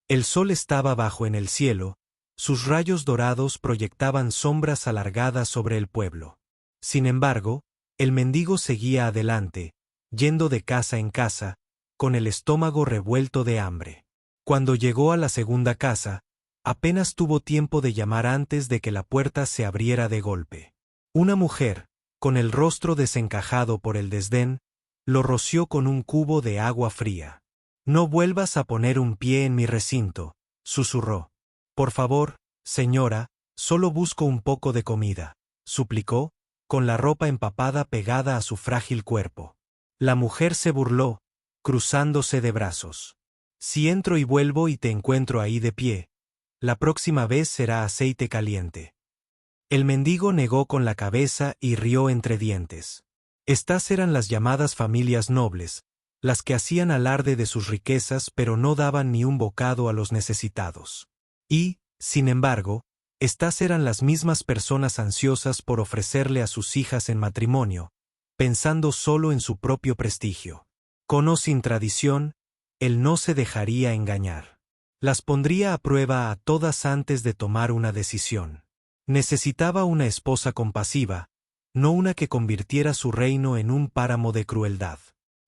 El sol estaba bajo en el cielo, sus rayos dorados proyectaban sombras alargadas sobre el pueblo. Sin embargo, el mendigo seguía adelante, yendo de casa en casa, con el estómago revuelto de hambre. Cuando llegó a la segunda casa, apenas tuvo tiempo de llamar antes de que la puerta se abriera de golpe. Una mujer, con el rostro desencajado por el desdén, lo roció con un cubo de agua fría. «No vuelvas a poner un pie en mi recinto», susurró. «Por favor, señora, solo busco un poco de comida», suplicó, con la ropa empapada pegada a su frágil cuerpo. La mujer se burló, cruzándose de brazos. «Si entro y vuelvo y te encuentro ahí de pie, la próxima vez será aceite caliente». El mendigo negó con la cabeza y rió entre dientes. Estas eran las llamadas familias nobles, las que hacían alarde de sus riquezas pero no daban ni un bocado a los necesitados. Y, sin embargo, estas eran las mismas personas ansiosas por ofrecerle a sus hijas en matrimonio, pensando solo en su propio prestigio. Con o sin tradición, él no se dejaría engañar. Las pondría a prueba a todas antes de tomar una decisión. Necesitaba una esposa compasiva, no una que convirtiera su reino en un páramo de crueldad.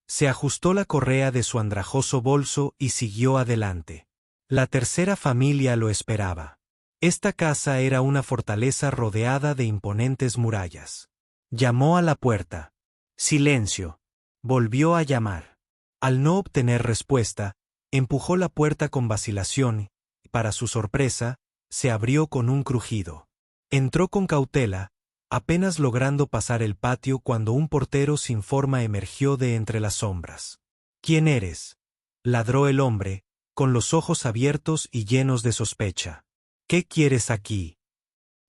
Se ajustó la correa de su andrajoso bolso y siguió adelante. La tercera familia lo esperaba. Esta casa era una fortaleza rodeada de imponentes murallas. Llamó a la puerta. Silencio. Volvió a llamar. Al no obtener respuesta, empujó la puerta con vacilación y, para su sorpresa, se abrió con un crujido. Entró con cautela, apenas logrando pasar el patio cuando un portero sin forma emergió de entre las sombras. «¿Quién eres?», ladró el hombre, con los ojos abiertos y llenos de sospecha. «¿Qué quieres aquí?».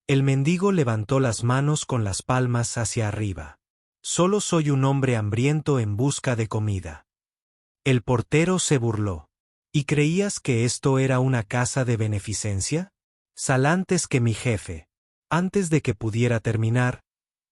El mendigo levantó las manos con las palmas hacia arriba. «Solo soy un hombre hambriento en busca de comida». El portero se burló. «¿Y creías que esto era una casa de beneficencia? Sal antes que mi jefe». Antes de que pudiera terminar,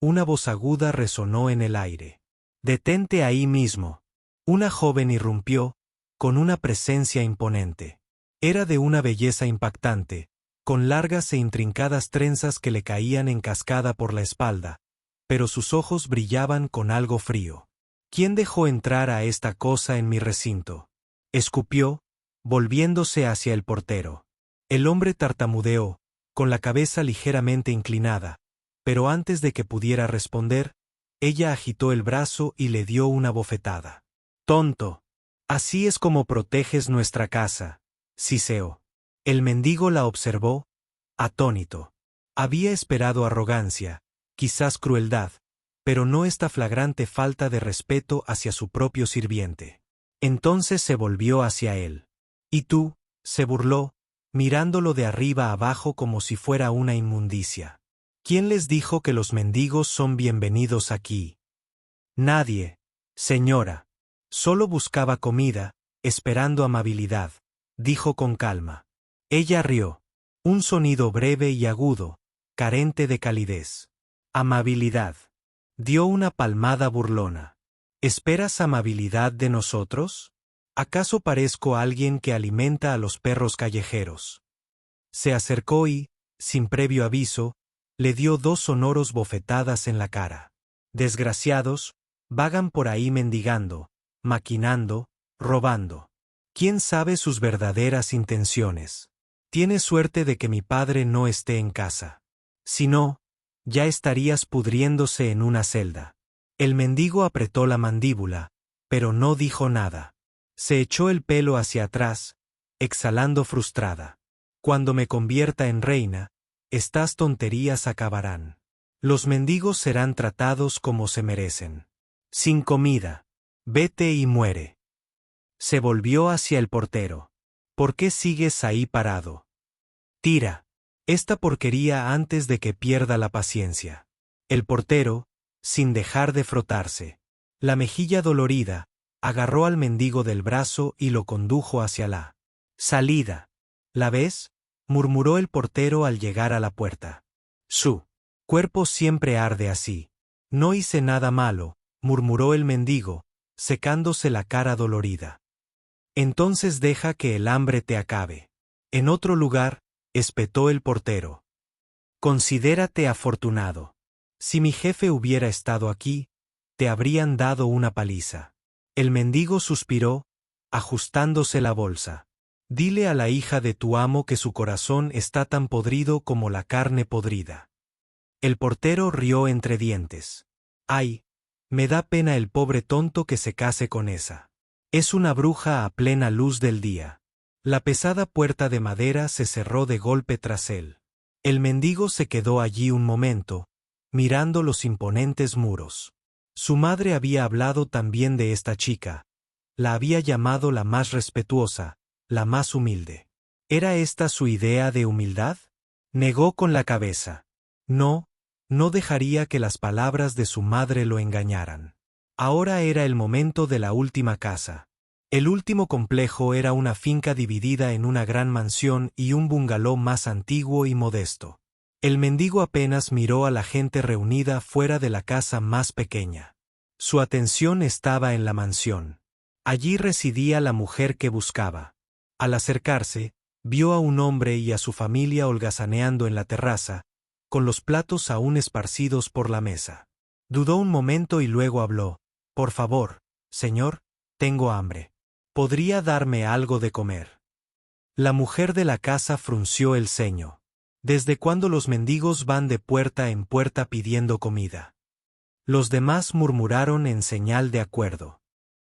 una voz aguda resonó en el aire. «Detente ahí mismo». Una joven irrumpió, con una presencia imponente. Era de una belleza impactante, con largas e intrincadas trenzas que le caían en cascada por la espalda, pero sus ojos brillaban con algo frío. «¿Quién dejó entrar a esta cosa en mi recinto?», escupió, volviéndose hacia el portero. El hombre tartamudeó, con la cabeza ligeramente inclinada, pero antes de que pudiera responder, ella agitó el brazo y le dio una bofetada. «Tonto. Así es como proteges nuestra casa», siseó. El mendigo la observó, atónito. Había esperado arrogancia, quizás crueldad, pero no esta flagrante falta de respeto hacia su propio sirviente. Entonces se volvió hacia él. «¿Y tú?», se burló, mirándolo de arriba abajo como si fuera una inmundicia. «¿Quién les dijo que los mendigos son bienvenidos aquí?». «Nadie, señora. Solo buscaba comida, esperando amabilidad», dijo con calma. Ella rió. Un sonido breve y agudo, carente de calidez. «Amabilidad». Dio una palmada burlona. «¿Esperas amabilidad de nosotros? ¿Acaso parezco alguien que alimenta a los perros callejeros?». Se acercó y, sin previo aviso, le dio 2 sonoros bofetadas en la cara. «Desgraciados, vagan por ahí mendigando, maquinando, robando. ¿Quién sabe sus verdaderas intenciones? Tienes suerte de que mi padre no esté en casa. Si no, ya estarías pudriéndose en una celda». El mendigo apretó la mandíbula, pero no dijo nada. Se echó el pelo hacia atrás, exhalando frustrada. «Cuando me convierta en reina, estas tonterías acabarán. Los mendigos serán tratados como se merecen. Sin comida. Vete y muere». Se volvió hacia el portero. «¿Por qué sigues ahí parado? Tira esta porquería antes de que pierda la paciencia». El portero, sin dejar de frotarse la mejilla dolorida, agarró al mendigo del brazo y lo condujo hacia la salida. «¿La ves?», murmuró el portero al llegar a la puerta. «Su cuerpo siempre arde así». «No hice nada malo», murmuró el mendigo, secándose la cara dolorida. Entonces deja que el hambre te acabe. En otro lugar, espetó el portero. Considérate afortunado. Si mi jefe hubiera estado aquí, te habrían dado una paliza. El mendigo suspiró, ajustándose la bolsa. Dile a la hija de tu amo que su corazón está tan podrido como la carne podrida. El portero rió entre dientes. Ay, me da pena el pobre tonto que se case con esa. Es una bruja a plena luz del día. La pesada puerta de madera se cerró de golpe tras él. El mendigo se quedó allí un momento, mirando los imponentes muros. Su madre había hablado también de esta chica. La había llamado la más respetuosa, la más humilde. ¿Era esta su idea de humildad? Negó con la cabeza. No, no dejaría que las palabras de su madre lo engañaran. Ahora era el momento de la última casa. El último complejo era una finca dividida en una gran mansión y un bungalow más antiguo y modesto. El mendigo apenas miró a la gente reunida fuera de la casa más pequeña. Su atención estaba en la mansión. Allí residía la mujer que buscaba. Al acercarse, vio a un hombre y a su familia holgazaneando en la terraza, con los platos aún esparcidos por la mesa. Dudó un momento y luego habló. Por favor, señor, tengo hambre. ¿Podría darme algo de comer? La mujer de la casa frunció el ceño. ¿Desde cuándo los mendigos van de puerta en puerta pidiendo comida? Los demás murmuraron en señal de acuerdo.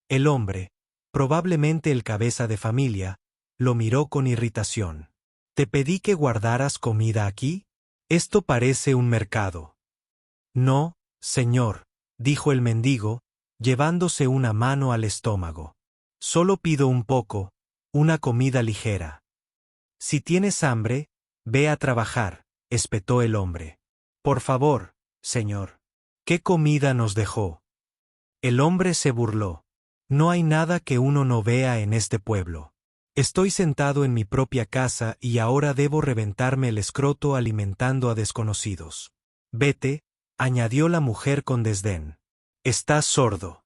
El hombre, probablemente el cabeza de familia, lo miró con irritación. ¿Te pedí que guardaras comida aquí? Esto parece un mercado. No, señor, dijo el mendigo, llevándose una mano al estómago. Solo pido un poco, una comida ligera. Si tienes hambre, ve a trabajar, espetó el hombre. Por favor, señor. ¿Qué comida nos dejó? El hombre se burló. No hay nada que uno no vea en este pueblo. Estoy sentado en mi propia casa y ahora debo reventarme el escroto alimentando a desconocidos. Vete, añadió la mujer con desdén. Estás sordo.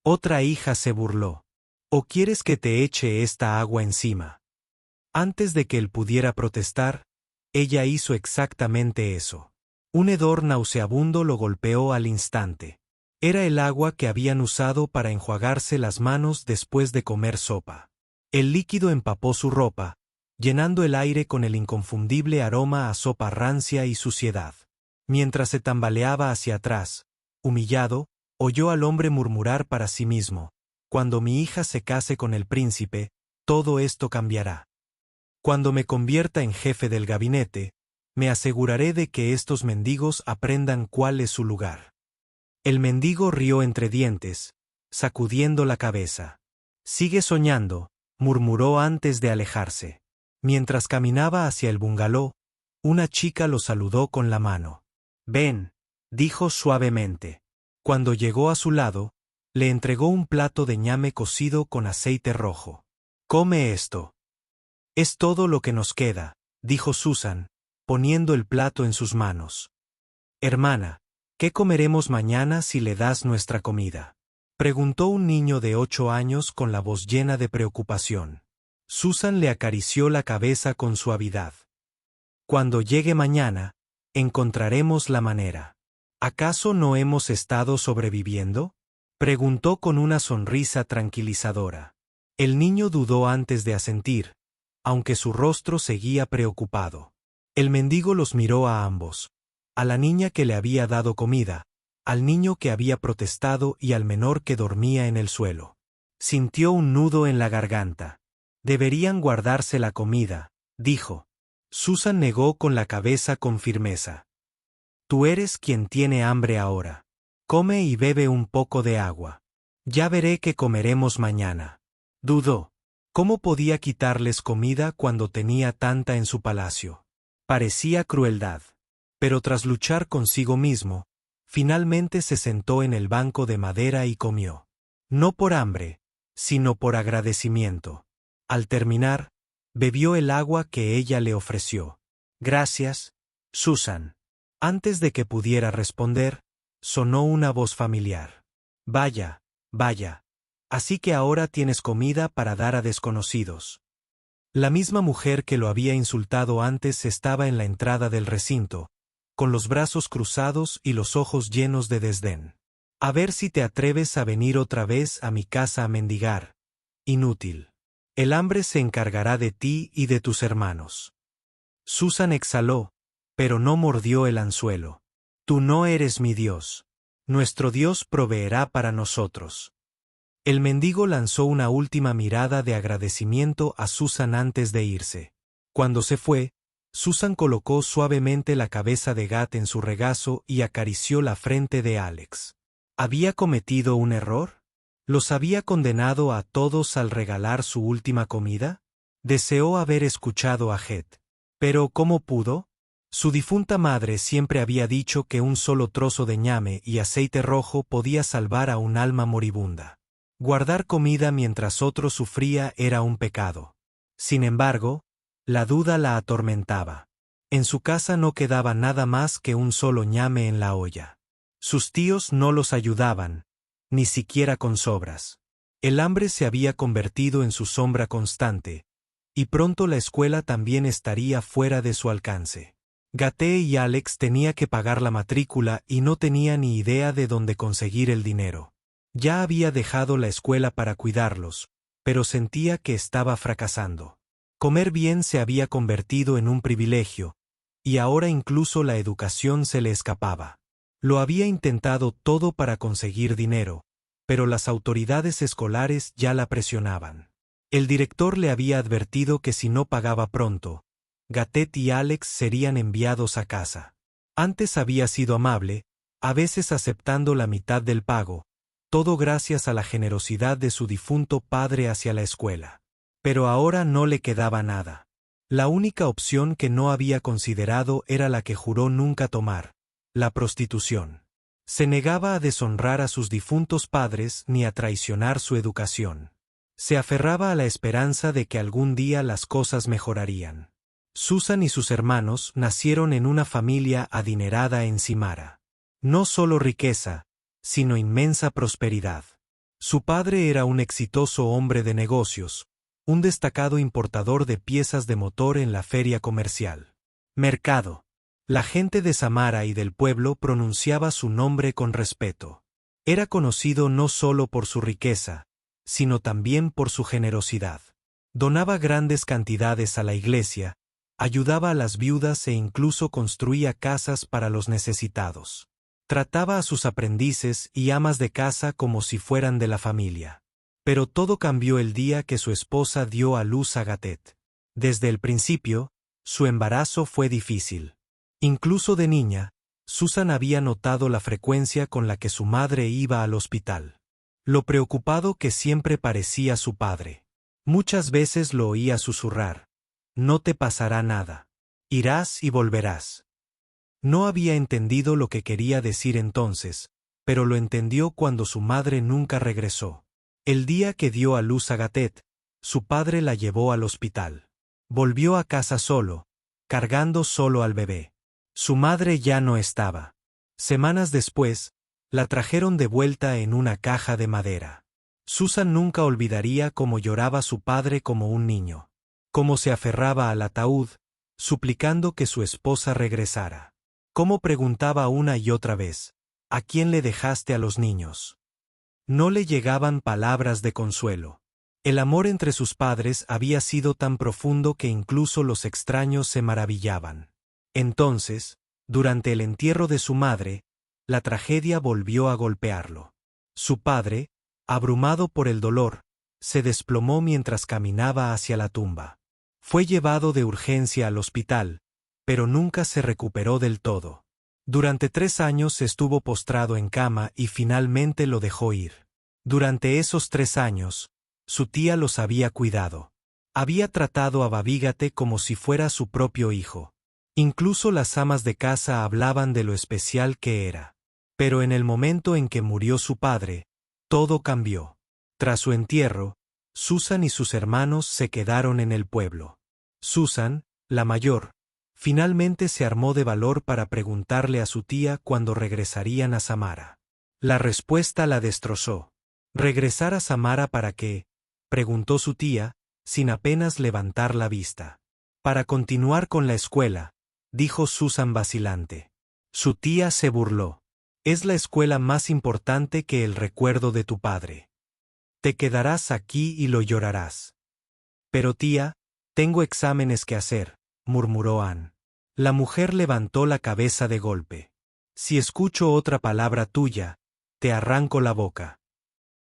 Otra hija se burló. ¿O quieres que te eche esta agua encima? Antes de que él pudiera protestar, ella hizo exactamente eso. Un hedor nauseabundo lo golpeó al instante. Era el agua que habían usado para enjuagarse las manos después de comer sopa. El líquido empapó su ropa, llenando el aire con el inconfundible aroma a sopa rancia y suciedad. Mientras se tambaleaba hacia atrás, humillado, oyó al hombre murmurar para sí mismo: cuando mi hija se case con el príncipe, todo esto cambiará. Cuando me convierta en jefe del gabinete, me aseguraré de que estos mendigos aprendan cuál es su lugar. El mendigo rió entre dientes, sacudiendo la cabeza. Sigue soñando, murmuró antes de alejarse. Mientras caminaba hacia el bungalow, una chica lo saludó con la mano. Ven, dijo suavemente. Cuando llegó a su lado, le entregó un plato de ñame cocido con aceite rojo. Come esto. Es todo lo que nos queda, dijo Susan, poniendo el plato en sus manos. Hermana, ¿qué comeremos mañana si le das nuestra comida? Preguntó un niño de 8 años con la voz llena de preocupación. Susan le acarició la cabeza con suavidad. Cuando llegue mañana, encontraremos la manera. ¿Acaso no hemos estado sobreviviendo? Preguntó con una sonrisa tranquilizadora. El niño dudó antes de asentir, aunque su rostro seguía preocupado. El mendigo los miró a ambos, a la niña que le había dado comida, al niño que había protestado y al menor que dormía en el suelo. Sintió un nudo en la garganta. Deberían guardarse la comida, dijo. Susan negó con la cabeza con firmeza. Tú eres quien tiene hambre ahora. Come y bebe un poco de agua. Ya veré qué comeremos mañana. Dudó. ¿Cómo podía quitarles comida cuando tenía tanta en su palacio? Parecía crueldad. Pero tras luchar consigo mismo, finalmente se sentó en el banco de madera y comió. No por hambre, sino por agradecimiento. Al terminar, bebió el agua que ella le ofreció. Gracias, Susan. Antes de que pudiera responder, sonó una voz familiar. Vaya, vaya. Así que ahora tienes comida para dar a desconocidos. La misma mujer que lo había insultado antes estaba en la entrada del recinto, con los brazos cruzados y los ojos llenos de desdén. A ver si te atreves a venir otra vez a mi casa a mendigar. Inútil. El hambre se encargará de ti y de tus hermanos. Susan exhaló, pero no mordió el anzuelo. Tú no eres mi Dios. Nuestro Dios proveerá para nosotros. El mendigo lanzó una última mirada de agradecimiento a Susan antes de irse. Cuando se fue, Susan colocó suavemente la cabeza de Gat en su regazo y acarició la frente de Alex. ¿Había cometido un error? ¿Los había condenado a todos al regalar su última comida? Deseó haber escuchado a Het. Pero ¿cómo pudo? Su difunta madre siempre había dicho que un solo trozo de ñame y aceite rojo podía salvar a un alma moribunda. Guardar comida mientras otro sufría era un pecado. Sin embargo, la duda la atormentaba. En su casa no quedaba nada más que un solo ñame en la olla. Sus tíos no los ayudaban, ni siquiera con sobras. El hambre se había convertido en su sombra constante, y pronto la escuela también estaría fuera de su alcance. Gate y Alex tenía que pagar la matrícula y no tenía ni idea de dónde conseguir el dinero. Ya había dejado la escuela para cuidarlos, pero sentía que estaba fracasando. Comer bien se había convertido en un privilegio, y ahora incluso la educación se le escapaba. Lo había intentado todo para conseguir dinero, pero las autoridades escolares ya la presionaban. El director le había advertido que si no pagaba pronto, Gatet y Alex serían enviados a casa. Antes había sido amable, a veces aceptando la mitad del pago, todo gracias a la generosidad de su difunto padre hacia la escuela. Pero ahora no le quedaba nada. La única opción que no había considerado era la que juró nunca tomar: la prostitución. Se negaba a deshonrar a sus difuntos padres ni a traicionar su educación. Se aferraba a la esperanza de que algún día las cosas mejorarían. Susan y sus hermanos nacieron en una familia adinerada en Cimara. No solo riqueza, sino inmensa prosperidad. Su padre era un exitoso hombre de negocios, un destacado importador de piezas de motor en la feria comercial. Mercado. La gente de Samara y del pueblo pronunciaba su nombre con respeto. Era conocido no solo por su riqueza, sino también por su generosidad. Donaba grandes cantidades a la iglesia, ayudaba a las viudas e incluso construía casas para los necesitados. Trataba a sus aprendices y amas de casa como si fueran de la familia. Pero todo cambió el día que su esposa dio a luz a Gatet. Desde el principio, su embarazo fue difícil. Incluso de niña, Susan había notado la frecuencia con la que su madre iba al hospital. Lo preocupado que siempre parecía su padre. Muchas veces lo oía susurrar: «No te pasará nada. Irás y volverás». No había entendido lo que quería decir entonces, pero lo entendió cuando su madre nunca regresó. El día que dio a luz a Gatet, su padre la llevó al hospital. Volvió a casa solo, cargando solo al bebé. Su madre ya no estaba. Semanas después, la trajeron de vuelta en una caja de madera. Susan nunca olvidaría cómo lloraba su padre como un niño. Cómo se aferraba al ataúd, suplicando que su esposa regresara. Cómo preguntaba una y otra vez: ¿a quién le dejaste a los niños? No le llegaban palabras de consuelo. El amor entre sus padres había sido tan profundo que incluso los extraños se maravillaban. Entonces, durante el entierro de su madre, la tragedia volvió a golpearlo. Su padre, abrumado por el dolor, se desplomó mientras caminaba hacia la tumba. Fue llevado de urgencia al hospital, pero nunca se recuperó del todo. Durante 3 años estuvo postrado en cama y finalmente lo dejó ir. Durante esos 3 años, su tía los había cuidado. Había tratado a Babígate como si fuera su propio hijo. Incluso las amas de casa hablaban de lo especial que era. Pero en el momento en que murió su padre, todo cambió. Tras su entierro, Susan y sus hermanos se quedaron en el pueblo. Susan, la mayor, finalmente se armó de valor para preguntarle a su tía cuándo regresarían a Samara. La respuesta la destrozó. ¿Regresar a Samara para qué?, preguntó su tía, sin apenas levantar la vista. Para continuar con la escuela, dijo Susan vacilante. Su tía se burló. Es la escuela más importante que el recuerdo de tu padre. Te quedarás aquí y lo llorarás. Pero tía, tengo exámenes que hacer, murmuró Anne. La mujer levantó la cabeza de golpe. Si escucho otra palabra tuya, te arranco la boca.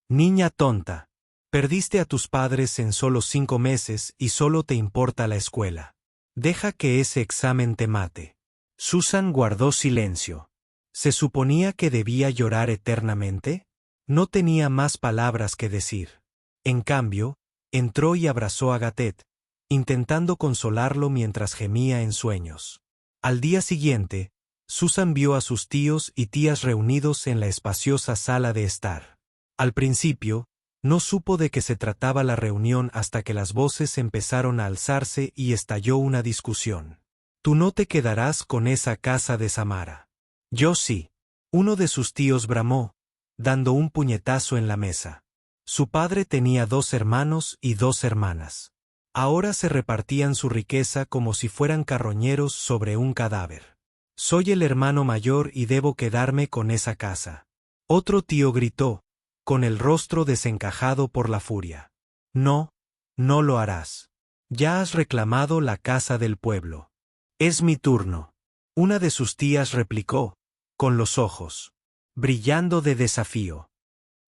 Niña tonta. Perdiste a tus padres en solo 5 meses y solo te importa la escuela. Deja que ese examen te mate. Susan guardó silencio. ¿Se suponía que debía llorar eternamente? No tenía más palabras que decir. En cambio, entró y abrazó a Gatet, intentando consolarlo mientras gemía en sueños. Al día siguiente, Susan vio a sus tíos y tías reunidos en la espaciosa sala de estar. Al principio, no supo de qué se trataba la reunión hasta que las voces empezaron a alzarse y estalló una discusión. Tú no te quedarás con esa casa de Samara. Yo sí. Uno de sus tíos bramó, dando un puñetazo en la mesa. Su padre tenía 2 hermanos y 2 hermanas. Ahora se repartían su riqueza como si fueran carroñeros sobre un cadáver. Soy el hermano mayor y debo quedarme con esa casa. Otro tío gritó, con el rostro desencajado por la furia. No, no lo harás. Ya has reclamado la casa del pueblo. Es mi turno. Una de sus tías replicó, con los ojos brillando de desafío.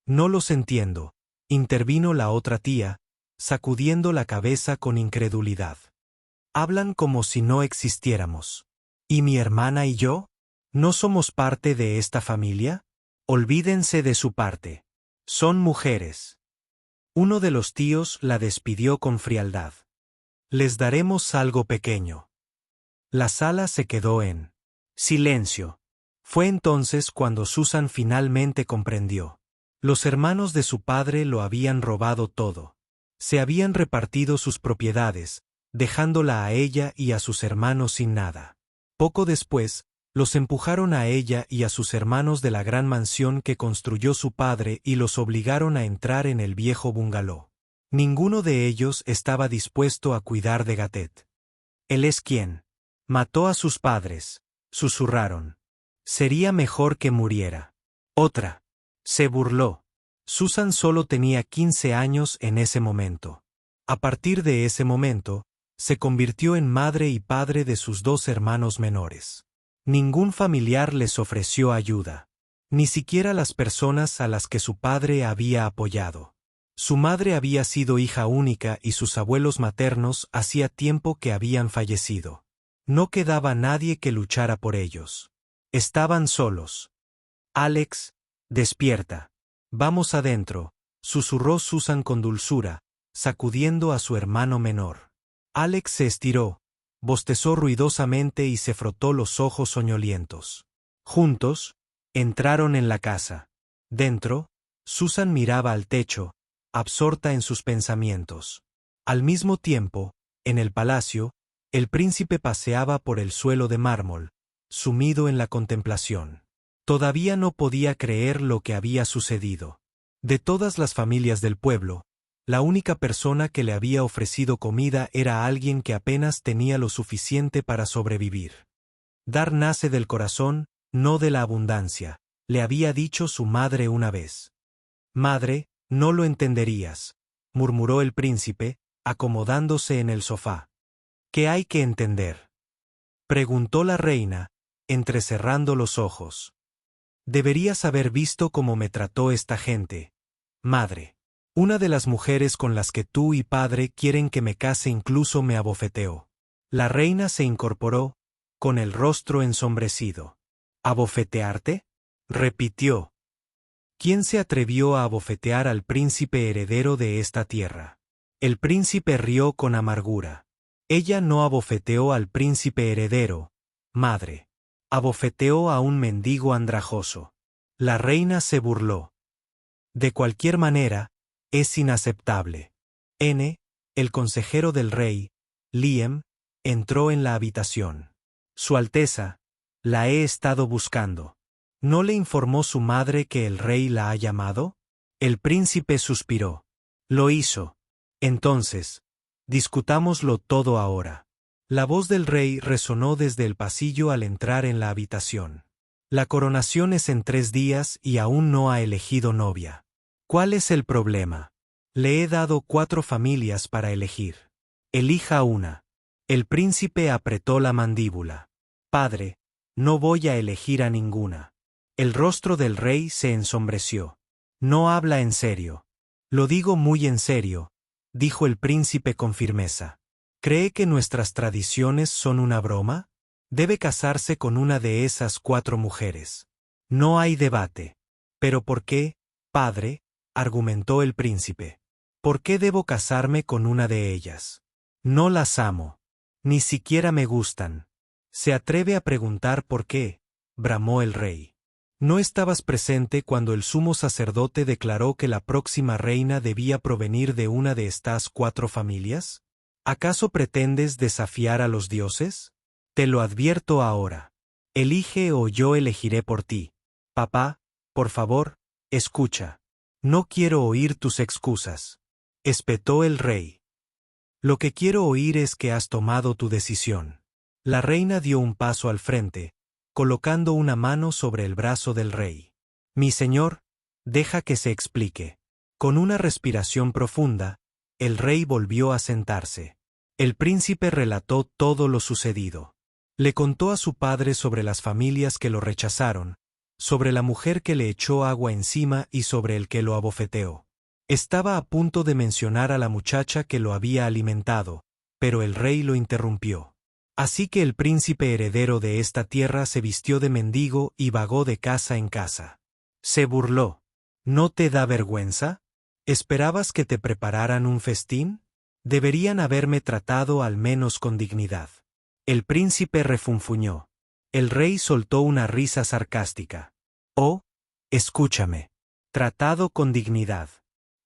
No los entiendo, intervino la otra tía, sacudiendo la cabeza con incredulidad. Hablan como si no existiéramos. ¿Y mi hermana y yo? ¿No somos parte de esta familia? Olvídense de su parte. Son mujeres. Uno de los tíos la despidió con frialdad. Les daremos algo pequeño. La sala se quedó en silencio. Fue entonces cuando Susan finalmente comprendió. Los hermanos de su padre lo habían robado todo. Se habían repartido sus propiedades, dejándola a ella y a sus hermanos sin nada. Poco después, los empujaron a ella y a sus hermanos de la gran mansión que construyó su padre y los obligaron a entrar en el viejo bungalow. Ninguno de ellos estaba dispuesto a cuidar de Gatet. Él es quien mató a sus padres, susurraron. Sería mejor que muriera. Otra se burló. Susan solo tenía 15 años en ese momento. A partir de ese momento, se convirtió en madre y padre de sus 2 hermanos menores. Ningún familiar les ofreció ayuda. Ni siquiera las personas a las que su padre había apoyado. Su madre había sido hija única y sus abuelos maternos hacía tiempo que habían fallecido. No quedaba nadie que luchara por ellos. Estaban solos. Alex, despierta. Vamos adentro, susurró Susan con dulzura, sacudiendo a su hermano menor. Alex se estiró, bostezó ruidosamente y se frotó los ojos soñolientos. Juntos, entraron en la casa. Dentro, Susan miraba al techo, absorta en sus pensamientos. Al mismo tiempo, en el palacio, el príncipe paseaba por el suelo de mármol, sumido en la contemplación. Todavía no podía creer lo que había sucedido. De todas las familias del pueblo, la única persona que le había ofrecido comida era alguien que apenas tenía lo suficiente para sobrevivir. Dar nace del corazón, no de la abundancia, le había dicho su madre una vez. Madre, no lo entenderías, murmuró el príncipe, acomodándose en el sofá. ¿Qué hay que entender?, preguntó la reina, entrecerrando los ojos. Deberías haber visto cómo me trató esta gente, madre. Una de las mujeres con las que tú y padre quieren que me case incluso me abofeteó. La reina se incorporó, con el rostro ensombrecido. ¿Abofetearte?, repitió. ¿Quién se atrevió a abofetear al príncipe heredero de esta tierra? El príncipe rió con amargura. Ella no abofeteó al príncipe heredero, madre. Abofeteó a un mendigo andrajoso. La reina se burló. De cualquier manera, es inaceptable. El consejero del rey, Liam, entró en la habitación. Su Alteza, la he estado buscando. ¿No le informó su madre que el rey la ha llamado? El príncipe suspiró. Lo hizo. Entonces, discutámoslo todo ahora. La voz del rey resonó desde el pasillo al entrar en la habitación. La coronación es en 3 días y aún no ha elegido novia. ¿Cuál es el problema? Le he dado 4 familias para elegir. Elija una. El príncipe apretó la mandíbula. Padre, no voy a elegir a ninguna. El rostro del rey se ensombreció. No habla en serio. Lo digo muy en serio, dijo el príncipe con firmeza. ¿Cree que nuestras tradiciones son una broma? Debe casarse con una de esas 4 mujeres. No hay debate. ¿Pero por qué, padre?, argumentó el príncipe. ¿Por qué debo casarme con una de ellas? No las amo. Ni siquiera me gustan. ¿Se atreve a preguntar por qué?, bramó el rey. ¿No estabas presente cuando el sumo sacerdote declaró que la próxima reina debía provenir de una de estas 4 familias? ¿Acaso pretendes desafiar a los dioses? Te lo advierto ahora. Elige o yo elegiré por ti. Papá, por favor, escucha. No quiero oír tus excusas. Espetó el rey. Lo que quiero oír es que has tomado tu decisión. La reina dio un paso al frente, colocando una mano sobre el brazo del rey. Mi señor, deja que se explique. Con una respiración profunda, el rey volvió a sentarse. El príncipe relató todo lo sucedido. Le contó a su padre sobre las familias que lo rechazaron, sobre la mujer que le echó agua encima y sobre el que lo abofeteó. Estaba a punto de mencionar a la muchacha que lo había alimentado, pero el rey lo interrumpió. Así que el príncipe heredero de esta tierra se vistió de mendigo y vagó de casa en casa. Se burló. ¿No te da vergüenza? ¿Esperabas que te prepararan un festín? Deberían haberme tratado al menos con dignidad. El príncipe refunfuñó. El rey soltó una risa sarcástica. Oh, escúchame. Tratado con dignidad.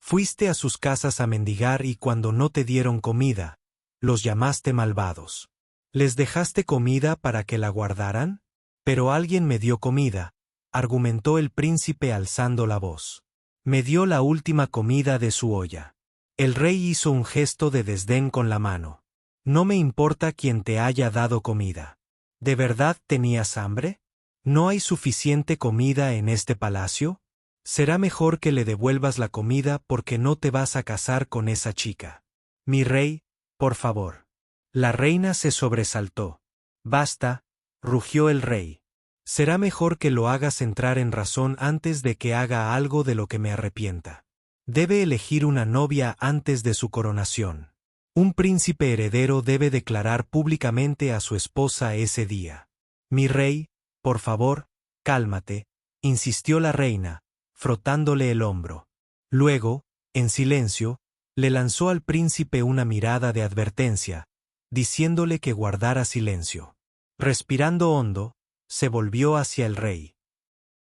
Fuiste a sus casas a mendigar y cuando no te dieron comida, los llamaste malvados. ¿Les dejaste comida para que la guardaran? Pero alguien me dio comida, argumentó el príncipe alzando la voz. Me dio la última comida de su olla. El rey hizo un gesto de desdén con la mano. No me importa quién te haya dado comida. ¿De verdad tenías hambre? ¿No hay suficiente comida en este palacio? Será mejor que le devuelvas la comida porque no te vas a casar con esa chica. Mi rey, por favor. La reina se sobresaltó. Basta, rugió el rey. Será mejor que lo hagas entrar en razón antes de que haga algo de lo que me arrepienta. Debe elegir una novia antes de su coronación. Un príncipe heredero debe declarar públicamente a su esposa ese día. Mi rey, por favor, cálmate, insistió la reina, frotándole el hombro. Luego, en silencio, le lanzó al príncipe una mirada de advertencia, diciéndole que guardara silencio. Respirando hondo, se volvió hacia el rey.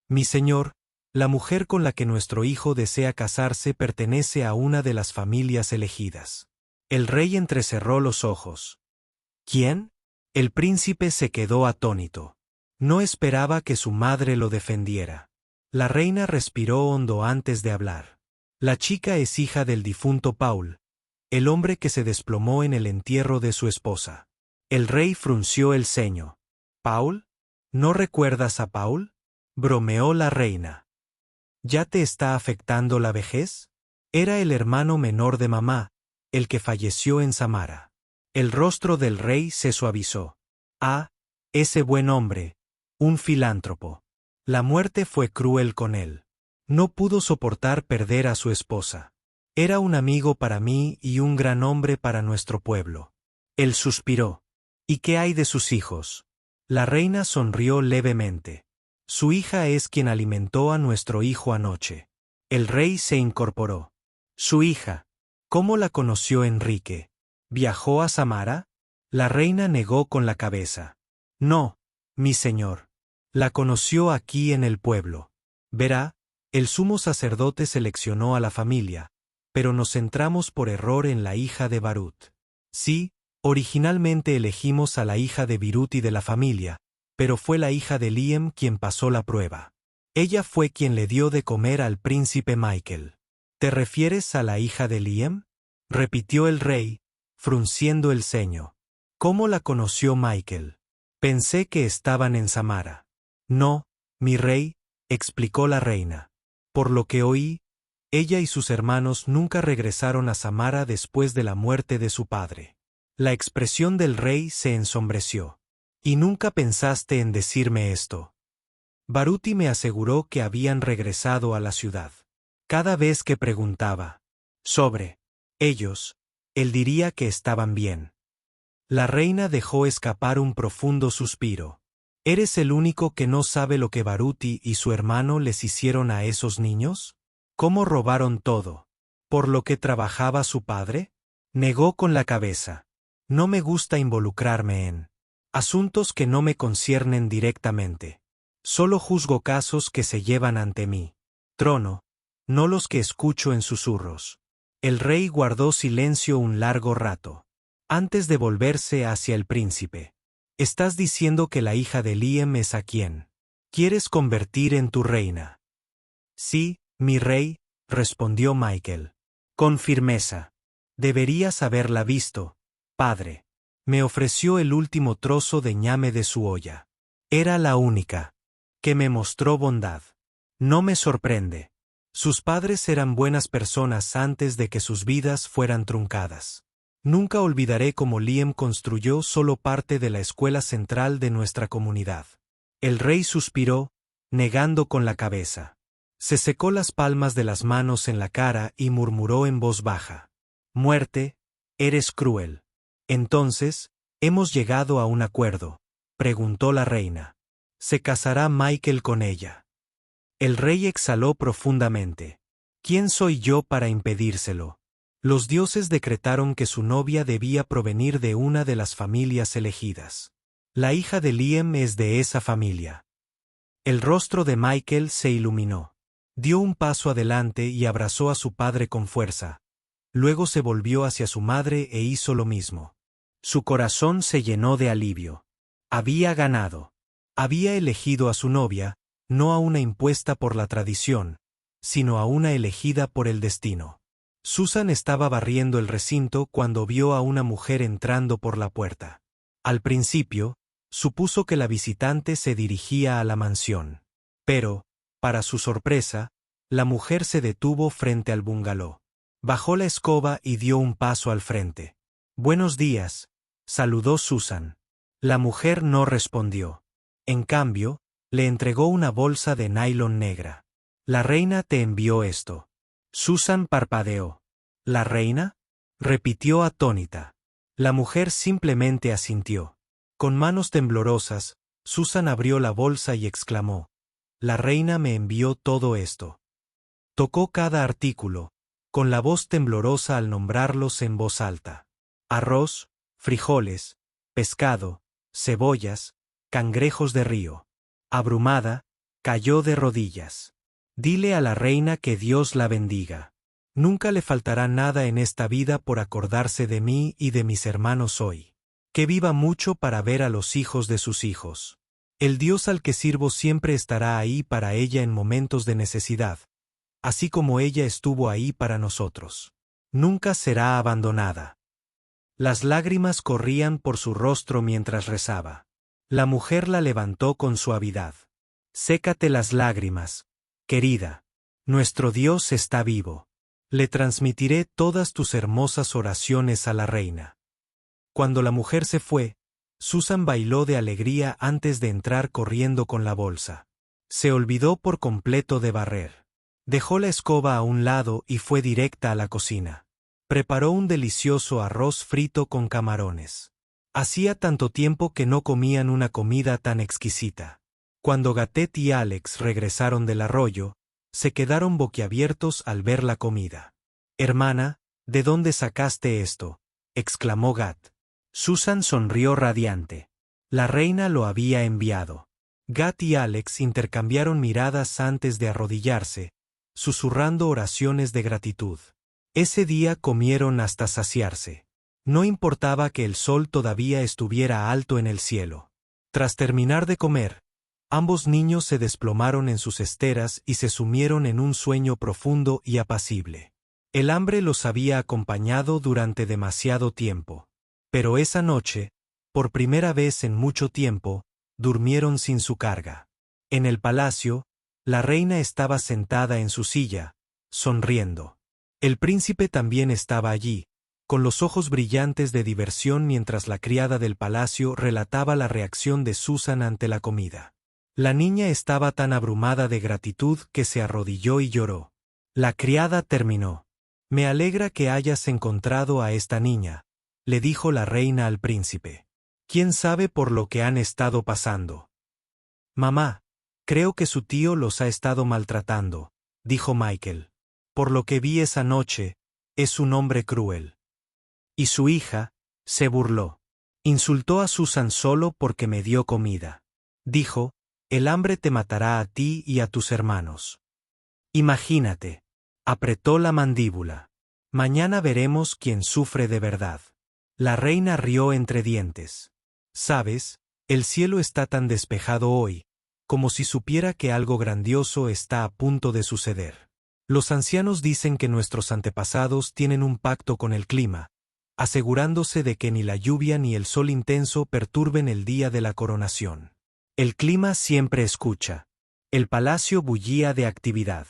Mi señor, la mujer con la que nuestro hijo desea casarse pertenece a una de las familias elegidas. El rey entrecerró los ojos. ¿Quién? El príncipe se quedó atónito. No esperaba que su madre lo defendiera. La reina respiró hondo antes de hablar. La chica es hija del difunto Paul, el hombre que se desplomó en el entierro de su esposa. El rey frunció el ceño. ¿Paul? ¿No recuerdas a Paul?, bromeó la reina. ¿Ya te está afectando la vejez? Era el hermano menor de mamá, el que falleció en Samara. El rostro del rey se suavizó. Ah, ese buen hombre, un filántropo. La muerte fue cruel con él. No pudo soportar perder a su esposa. Era un amigo para mí y un gran hombre para nuestro pueblo. Él suspiró. ¿Y qué hay de sus hijos? La reina sonrió levemente. Su hija es quien alimentó a nuestro hijo anoche. El rey se incorporó. Su hija. ¿Cómo la conoció Enrique? ¿Viajó a Samara? La reina negó con la cabeza. No, mi señor. La conoció aquí en el pueblo. Verá, el sumo sacerdote seleccionó a la familia, pero nos centramos por error en la hija de Barut. Sí, originalmente elegimos a la hija de Birut y de la familia, pero fue la hija de Liam quien pasó la prueba. Ella fue quien le dio de comer al príncipe Michael. ¿Te refieres a la hija de Liam? Repitió el rey, frunciendo el ceño. ¿Cómo la conoció Michael? Pensé que estaban en Samara. No, mi rey, explicó la reina. Por lo que oí, ella y sus hermanos nunca regresaron a Samara después de la muerte de su padre. La expresión del rey se ensombreció. ¿Y nunca pensaste en decirme esto? Baruti me aseguró que habían regresado a la ciudad. Cada vez que preguntaba sobre ellos, él diría que estaban bien. La reina dejó escapar un profundo suspiro. ¿Eres el único que no sabe lo que Baruti y su hermano les hicieron a esos niños? ¿Cómo robaron todo? ¿Por lo que trabajaba su padre? Negó con la cabeza. No me gusta involucrarme en asuntos que no me conciernen directamente. Solo juzgo casos que se llevan ante mi trono, no los que escucho en susurros. El rey guardó silencio un largo rato, antes de volverse hacia el príncipe. ¿Estás diciendo que la hija de Liam es a quien quieres convertir en tu reina? Sí, mi rey, respondió Michael. Con firmeza. Deberías haberla visto, padre. Me ofreció el último trozo de ñame de su olla. Era la única que me mostró bondad. No me sorprende. Sus padres eran buenas personas antes de que sus vidas fueran truncadas. Nunca olvidaré cómo Liam construyó solo parte de la escuela central de nuestra comunidad. El rey suspiró, negando con la cabeza. Se secó las palmas de las manos en la cara y murmuró en voz baja. Muerte, eres cruel. Entonces, ¿hemos llegado a un acuerdo?, preguntó la reina. ¿Se casará Michael con ella? El rey exhaló profundamente. ¿Quién soy yo para impedírselo? Los dioses decretaron que su novia debía provenir de una de las familias elegidas. La hija de Liam es de esa familia. El rostro de Michael se iluminó. Dio un paso adelante y abrazó a su padre con fuerza. Luego se volvió hacia su madre e hizo lo mismo. Su corazón se llenó de alivio. Había ganado. Había elegido a su novia, no a una impuesta por la tradición, sino a una elegida por el destino. Susan estaba barriendo el recinto cuando vio a una mujer entrando por la puerta. Al principio, supuso que la visitante se dirigía a la mansión. Pero, para su sorpresa, la mujer se detuvo frente al bungalow. Bajó la escoba y dio un paso al frente. «Buenos días», saludó Susan. La mujer no respondió. En cambio, le entregó una bolsa de nylon negra. «La reina te envió esto». Susan parpadeó. «¿La reina?», repitió atónita. La mujer simplemente asintió. Con manos temblorosas, Susan abrió la bolsa y exclamó: «La reina me envió todo esto». Tocó cada artículo, con la voz temblorosa al nombrarlos en voz alta. Arroz, frijoles, pescado, cebollas, cangrejos de río. Abrumada, cayó de rodillas. «Dile a la reina que Dios la bendiga. Nunca le faltará nada en esta vida por acordarse de mí y de mis hermanos hoy. Que viva mucho para ver a los hijos de sus hijos. El Dios al que sirvo siempre estará ahí para ella en momentos de necesidad, así como ella estuvo ahí para nosotros. Nunca será abandonada». Las lágrimas corrían por su rostro mientras rezaba. La mujer la levantó con suavidad. «Sécate las lágrimas, querida. Nuestro Dios está vivo. Le transmitiré todas tus hermosas oraciones a la reina». Cuando la mujer se fue, Susan bailó de alegría antes de entrar corriendo con la bolsa. Se olvidó por completo de barrer. Dejó la escoba a un lado y fue directa a la cocina. Preparó un delicioso arroz frito con camarones. Hacía tanto tiempo que no comían una comida tan exquisita. Cuando Gatet y Alex regresaron del arroyo, se quedaron boquiabiertos al ver la comida. «Hermana, ¿de dónde sacaste esto?», exclamó Gat. Susan sonrió radiante. La reina lo había enviado. Gat y Alex intercambiaron miradas antes de arrodillarse, susurrando oraciones de gratitud. Ese día comieron hasta saciarse. No importaba que el sol todavía estuviera alto en el cielo. Tras terminar de comer, ambos niños se desplomaron en sus esteras y se sumieron en un sueño profundo y apacible. El hambre los había acompañado durante demasiado tiempo. Pero esa noche, por primera vez en mucho tiempo, durmieron sin su carga. En el palacio, la reina estaba sentada en su silla, sonriendo. El príncipe también estaba allí, con los ojos brillantes de diversión mientras la criada del palacio relataba la reacción de Susan ante la comida. La niña estaba tan abrumada de gratitud que se arrodilló y lloró. La criada terminó. «Me alegra que hayas encontrado a esta niña», le dijo la reina al príncipe. «¿Quién sabe por lo que han estado pasando?» «Mamá, creo que su tío los ha estado maltratando», dijo Michael. «Por lo que vi esa noche, es un hombre cruel». Y su hija se burló. «Insultó a Susan solo porque me dio comida. Dijo, el hambre te matará a ti y a tus hermanos». Imagínate. Apretó la mandíbula. «Mañana veremos quién sufre de verdad». La reina rió entre dientes. «Sabes, el cielo está tan despejado hoy, como si supiera que algo grandioso está a punto de suceder. Los ancianos dicen que nuestros antepasados tienen un pacto con el clima, asegurándose de que ni la lluvia ni el sol intenso perturben el día de la coronación. El clima siempre escucha». El palacio bullía de actividad.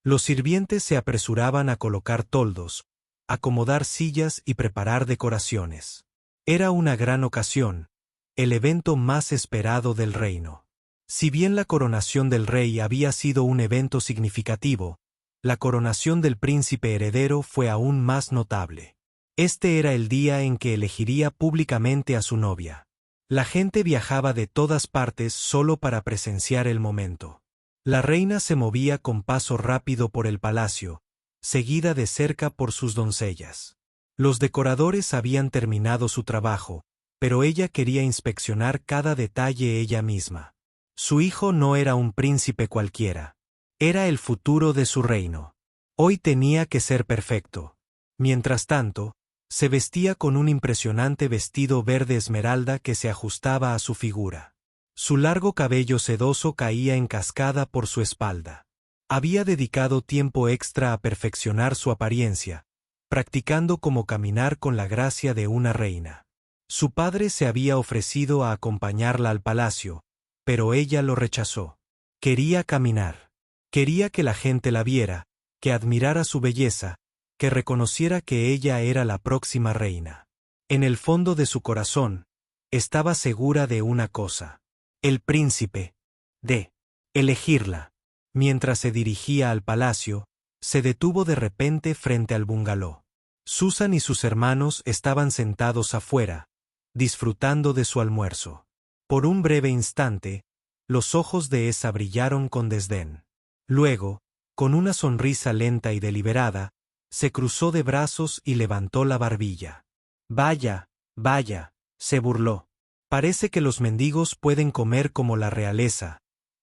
Los sirvientes se apresuraban a colocar toldos, acomodar sillas y preparar decoraciones. Era una gran ocasión, el evento más esperado del reino. Si bien la coronación del rey había sido un evento significativo, la coronación del príncipe heredero fue aún más notable. Este era el día en que elegiría públicamente a su novia. La gente viajaba de todas partes solo para presenciar el momento. La reina se movía con paso rápido por el palacio, seguida de cerca por sus doncellas. Los decoradores habían terminado su trabajo, pero ella quería inspeccionar cada detalle ella misma. Su hijo no era un príncipe cualquiera. Era el futuro de su reino. Hoy tenía que ser perfecto. Mientras tanto, se vestía con un impresionante vestido verde esmeralda que se ajustaba a su figura. Su largo cabello sedoso caía en cascada por su espalda. Había dedicado tiempo extra a perfeccionar su apariencia, practicando cómo caminar con la gracia de una reina. Su padre se había ofrecido a acompañarla al palacio, pero ella lo rechazó. Quería caminar. Quería que la gente la viera, que admirara su belleza, que reconociera que ella era la próxima reina. En el fondo de su corazón, estaba segura de una cosa. El príncipe, de elegirla. Mientras se dirigía al palacio, se detuvo de repente frente al bungalow. Susan y sus hermanos estaban sentados afuera, disfrutando de su almuerzo. Por un breve instante, los ojos de esa brillaron con desdén. Luego, con una sonrisa lenta y deliberada, se cruzó de brazos y levantó la barbilla. «Vaya, vaya», se burló. «Parece que los mendigos pueden comer como la realeza.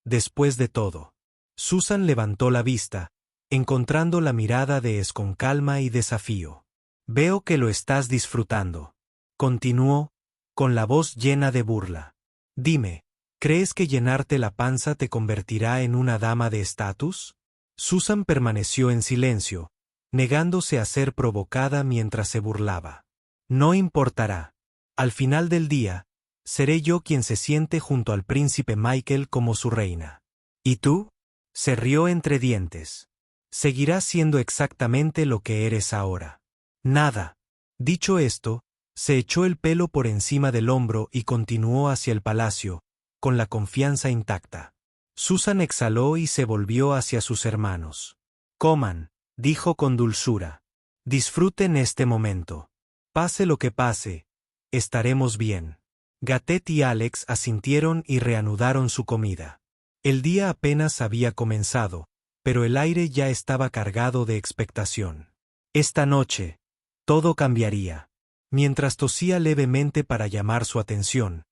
Después de todo». Susan levantó la vista, encontrando la mirada de Es con calma y desafío. «Veo que lo estás disfrutando», continuó, con la voz llena de burla. «Dime, ¿crees que llenarte la panza te convertirá en una dama de estatus?» Susan permaneció en silencio, negándose a ser provocada mientras se burlaba. «No importará. Al final del día, seré yo quien se siente junto al príncipe Michael como su reina». «¿Y tú?», se rió entre dientes. «Seguirás siendo exactamente lo que eres ahora». «Nada». Dicho esto, se echó el pelo por encima del hombro y continuó hacia el palacio, con la confianza intacta. Susan exhaló y se volvió hacia sus hermanos. «Coman», dijo con dulzura. «Disfruten este momento. Pase lo que pase, estaremos bien». Gatet y Alex asintieron y reanudaron su comida. El día apenas había comenzado, pero el aire ya estaba cargado de expectación. Esta noche, todo cambiaría. Mientras tosía levemente para llamar su atención,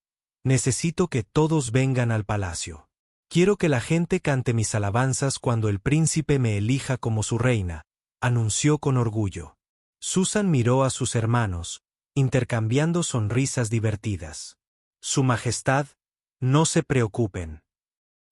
«Necesito que todos vengan al palacio. Quiero que la gente cante mis alabanzas cuando el príncipe me elija como su reina», anunció con orgullo. Susan miró a sus hermanos, intercambiando sonrisas divertidas. «Su Majestad, no se preocupen.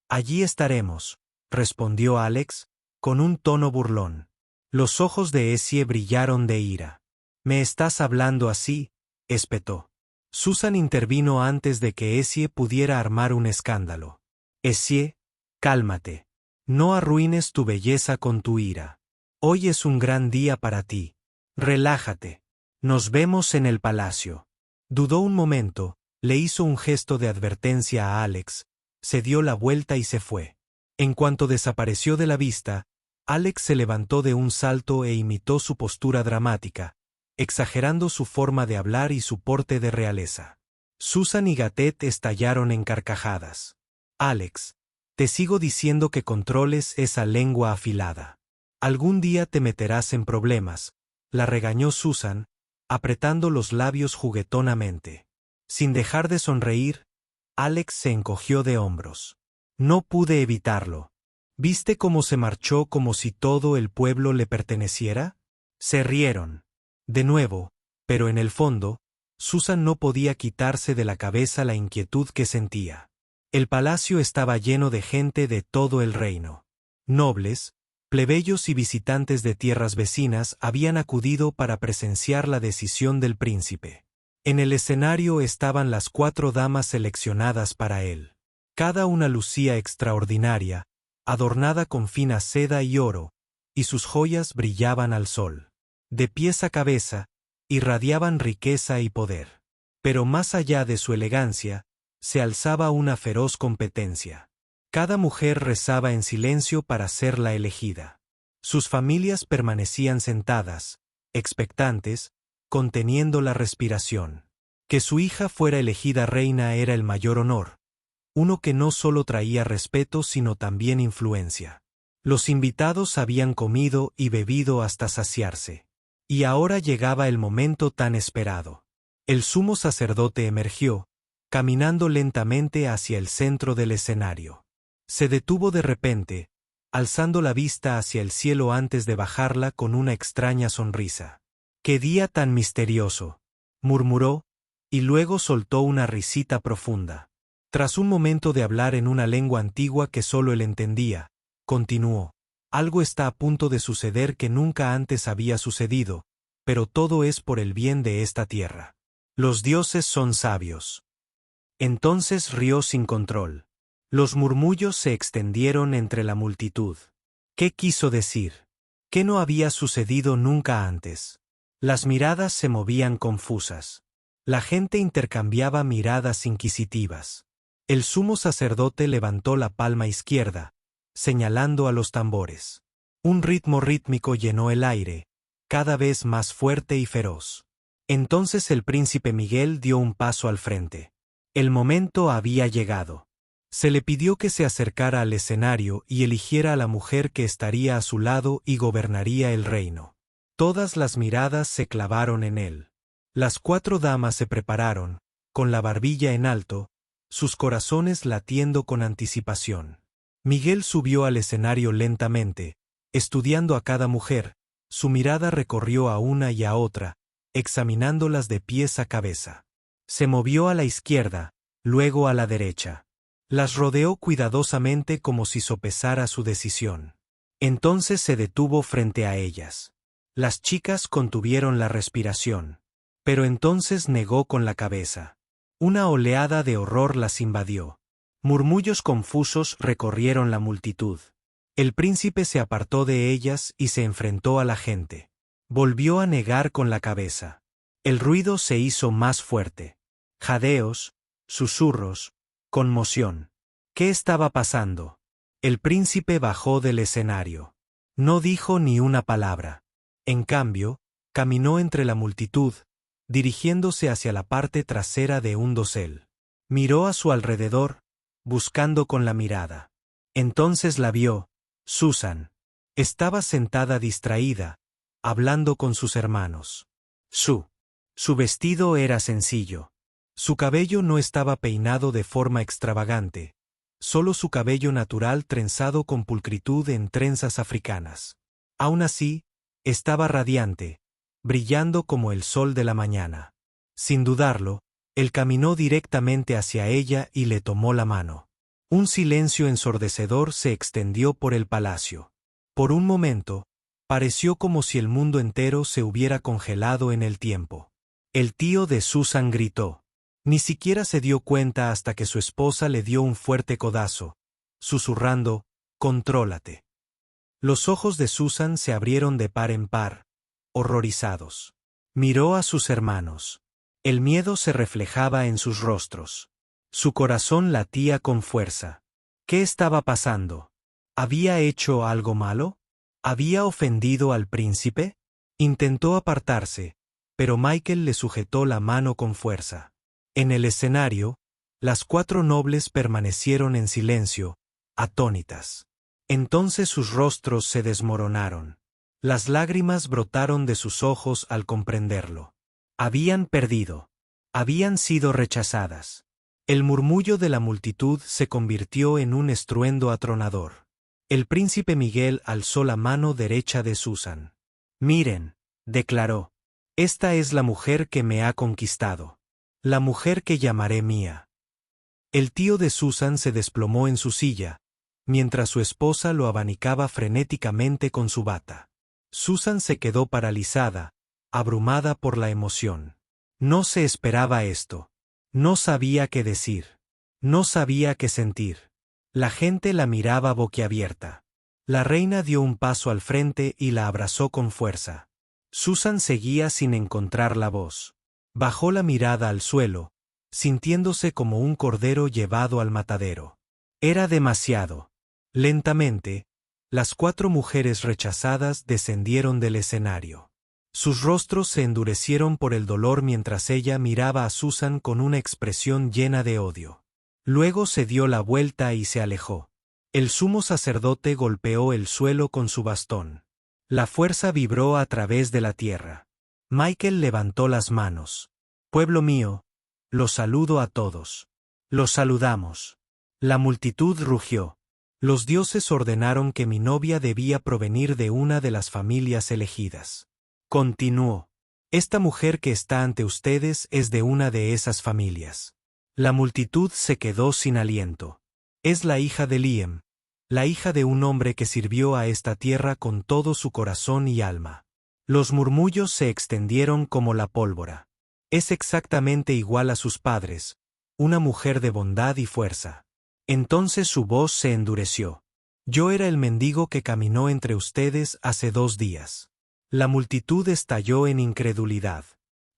Allí estaremos», respondió Alex, con un tono burlón. Los ojos de Essie brillaron de ira. «¿Me estás hablando así?», espetó. Susan intervino antes de que Essie pudiera armar un escándalo. «Essie, cálmate. No arruines tu belleza con tu ira. Hoy es un gran día para ti. Relájate. Nos vemos en el palacio». Dudó un momento, le hizo un gesto de advertencia a Alex, se dio la vuelta y se fue. En cuanto desapareció de la vista, Alex se levantó de un salto e imitó su postura dramática, exagerando su forma de hablar y su porte de realeza. Susan y Gatet estallaron en carcajadas. «Alex, te sigo diciendo que controles esa lengua afilada. Algún día te meterás en problemas», la regañó Susan, apretando los labios juguetonamente. Sin dejar de sonreír, Alex se encogió de hombros. «No pude evitarlo. ¿Viste cómo se marchó como si todo el pueblo le perteneciera?». Se rieron. De nuevo, pero en el fondo, Susan no podía quitarse de la cabeza la inquietud que sentía. El palacio estaba lleno de gente de todo el reino. Nobles, plebeyos y visitantes de tierras vecinas habían acudido para presenciar la decisión del príncipe. En el escenario estaban las 4 damas seleccionadas para él. Cada una lucía extraordinaria, adornada con fina seda y oro, y sus joyas brillaban al sol. De pies a cabeza, irradiaban riqueza y poder. Pero más allá de su elegancia, se alzaba una feroz competencia. Cada mujer rezaba en silencio para ser la elegida. Sus familias permanecían sentadas, expectantes, conteniendo la respiración. Que su hija fuera elegida reina era el mayor honor, uno que no solo traía respeto sino también influencia. Los invitados habían comido y bebido hasta saciarse. Y ahora llegaba el momento tan esperado. El sumo sacerdote emergió, caminando lentamente hacia el centro del escenario. Se detuvo de repente, alzando la vista hacia el cielo antes de bajarla con una extraña sonrisa. «¡Qué día tan misterioso!», murmuró, y luego soltó una risita profunda. Tras un momento de hablar en una lengua antigua que solo él entendía, continuó: «Algo está a punto de suceder que nunca antes había sucedido, pero todo es por el bien de esta tierra. Los dioses son sabios». Entonces rió sin control. Los murmullos se extendieron entre la multitud. ¿Qué quiso decir? ¿Qué no había sucedido nunca antes? Las miradas se movían confusas. La gente intercambiaba miradas inquisitivas. El sumo sacerdote levantó la palma izquierda, señalando a los tambores. Un ritmo rítmico llenó el aire, cada vez más fuerte y feroz. Entonces el príncipe Miguel dio un paso al frente. El momento había llegado. Se le pidió que se acercara al escenario y eligiera a la mujer que estaría a su lado y gobernaría el reino. Todas las miradas se clavaron en él. Las 4 damas se prepararon, con la barbilla en alto, sus corazones latiendo con anticipación. Miguel subió al escenario lentamente, estudiando a cada mujer, su mirada recorrió a una y a otra, examinándolas de pies a cabeza. Se movió a la izquierda, luego a la derecha. Las rodeó cuidadosamente como si sopesara su decisión. Entonces se detuvo frente a ellas. Las chicas contuvieron la respiración. Pero entonces negó con la cabeza. Una oleada de horror las invadió. Murmullos confusos recorrieron la multitud. El príncipe se apartó de ellas y se enfrentó a la gente. Volvió a negar con la cabeza. El ruido se hizo más fuerte. Jadeos, susurros, conmoción. ¿Qué estaba pasando? El príncipe bajó del escenario. No dijo ni una palabra. En cambio, caminó entre la multitud, dirigiéndose hacia la parte trasera de un dosel. Miró a su alrededor, buscando con la mirada. Entonces la vio, Susan. Estaba sentada distraída, hablando con sus hermanos. Su vestido era sencillo. Su cabello no estaba peinado de forma extravagante, solo su cabello natural trenzado con pulcritud en trenzas africanas. Aún así, estaba radiante, brillando como el sol de la mañana. Sin dudarlo, él caminó directamente hacia ella y le tomó la mano. Un silencio ensordecedor se extendió por el palacio. Por un momento, Pareció como si el mundo entero se hubiera congelado en el tiempo. El tío de Susan gritó. Ni siquiera se dio cuenta hasta que su esposa le dio un fuerte codazo, susurrando, «Contrólate». Los ojos de Susan se abrieron de par en par, horrorizados. Miró a sus hermanos. El miedo se reflejaba en sus rostros. Su corazón latía con fuerza. ¿Qué estaba pasando? ¿Había hecho algo malo? ¿Había ofendido al príncipe? Intentó apartarse, pero Michael le sujetó la mano con fuerza. En el escenario, las 4 nobles permanecieron en silencio, atónitas. Entonces sus rostros se desmoronaron. Las lágrimas brotaron de sus ojos al comprenderlo. Habían perdido. Habían sido rechazadas. El murmullo de la multitud se convirtió en un estruendo atronador. El príncipe Miguel alzó la mano derecha de Susan. «Miren», declaró, «esta es la mujer que me ha conquistado. La mujer que llamaré mía». El tío de Susan se desplomó en su silla, mientras su esposa lo abanicaba frenéticamente con su bata. Susan se quedó paralizada, abrumada por la emoción. No se esperaba esto. No sabía qué decir. No sabía qué sentir. La gente la miraba boquiabierta. La reina dio un paso al frente y la abrazó con fuerza. Susan seguía sin encontrar la voz. Bajó la mirada al suelo, sintiéndose como un cordero llevado al matadero. Era demasiado. Lentamente, las 4 mujeres rechazadas descendieron del escenario. Sus rostros se endurecieron por el dolor mientras ella miraba a Susan con una expresión llena de odio. Luego se dio la vuelta y se alejó. El sumo sacerdote golpeó el suelo con su bastón. La fuerza vibró a través de la tierra. Michael levantó las manos. «Pueblo mío, los saludo a todos. Los saludamos». La multitud rugió. Los dioses ordenaron que mi novia debía provenir de una de las familias elegidas. Continuó. «Esta mujer que está ante ustedes es de una de esas familias». La multitud se quedó sin aliento. Es la hija de Liam, la hija de un hombre que sirvió a esta tierra con todo su corazón y alma. Los murmullos se extendieron como la pólvora. Es exactamente igual a sus padres, una mujer de bondad y fuerza. Entonces su voz se endureció. Yo era el mendigo que caminó entre ustedes hace 2 días. La multitud estalló en incredulidad.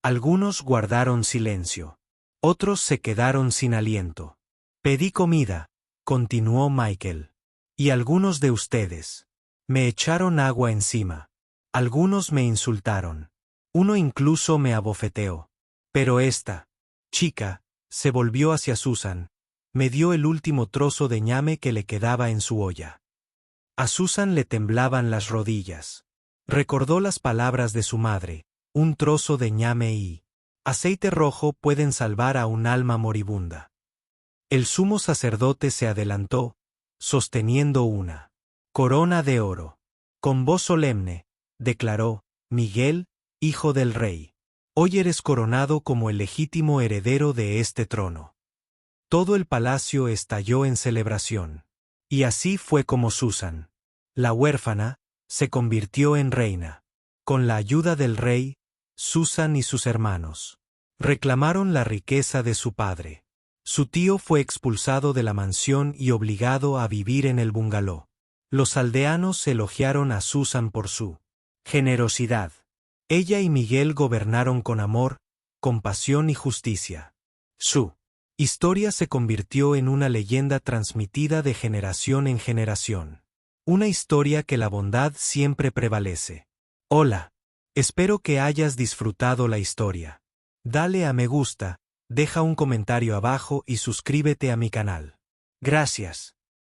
Algunos guardaron silencio. Otros se quedaron sin aliento. Pedí comida, continuó Michael. Y algunos de ustedes me echaron agua encima. Algunos me insultaron. Uno incluso me abofeteó. Pero esta chica se volvió hacia Susan. Me dio el último trozo de ñame que le quedaba en su olla. A Susan le temblaban las rodillas. Recordó las palabras de su madre, un trozo de ñame y aceite rojo pueden salvar a un alma moribunda. El sumo sacerdote se adelantó, sosteniendo una corona de oro. Con voz solemne, declaró, «Miguel, hijo del rey, hoy eres coronado como el legítimo heredero de este trono». Todo el palacio estalló en celebración. Y así fue como Susan, la huérfana, se convirtió en reina. Con la ayuda del rey, Susan y sus hermanos reclamaron la riqueza de su padre. Su tío fue expulsado de la mansión y obligado a vivir en el bungalow. Los aldeanos elogiaron a Susan por su generosidad. Ella y Miguel gobernaron con amor, compasión y justicia. Su historia se convirtió en una leyenda transmitida de generación en generación. Una historia que la bondad siempre prevalece. Hola. Espero que hayas disfrutado la historia. Dale a me gusta, deja un comentario abajo y suscríbete a mi canal. Gracias.